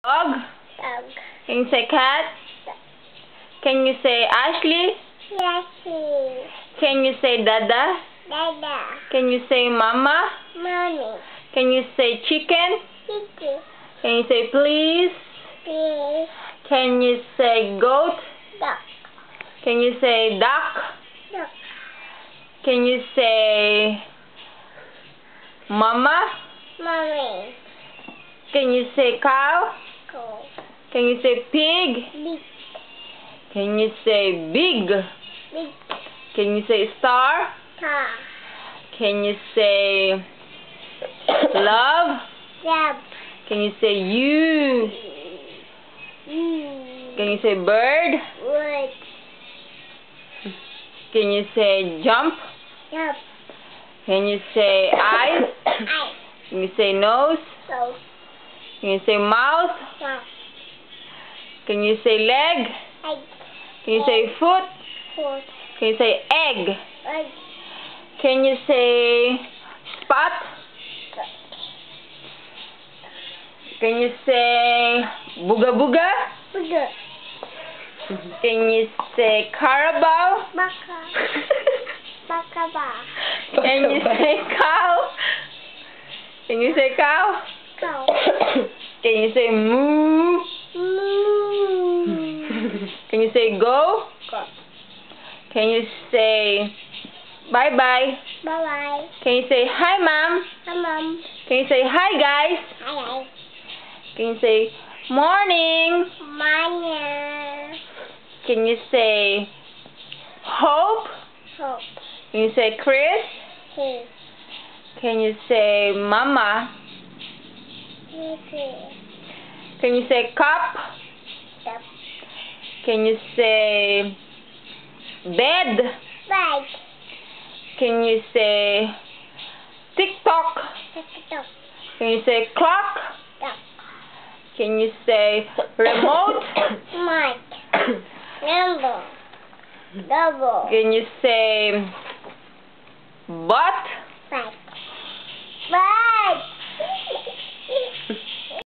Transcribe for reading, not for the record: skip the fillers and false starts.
Dog. Dog. Can you say cat? Can you say Ashley? Lassie. Can you say Dada? Dada. Can you say Mama? Mommy. Can you say chicken? Chicken. Can you say please? Please. Can you say goat? Duck. Can you say duck? Duck. Can you say Mama? Mommy. Can you say cow? Go. Can you say pig? Big. Can you say big? Big. Can you say star? Car. Can you say love? Dab. Can you say you? Can you say bird? Wood. Can you say jump? Jump. Can you say eyes? Eye. Can you say nose? So. Can you say mouth? Mouth. Can you say leg? Egg. Can you say foot? Foot. Can you say egg? Egg. Can you say spot? Can you say booga booga? Booga. Can you say carabao? Baka. Baka ba. Can you say cow? Can you say cow? Cow. Can you say moo? Moo. Can you say go? Go. Can you say bye bye? Bye bye. Can you say hi mom? Hi mom. Can you say hi guys? Hi. Can you say morning? Manya. Can you say hope? Hope. Can you say Chris? Hey. Can you say mama? Hey. Can you say cup? Step. Can you say bed? Bag. Can you say TikTok? Tick-tock. Can you say clock? Duck. Can you say remote? Mic. Number. Double. Can you say butt? Back. Bye.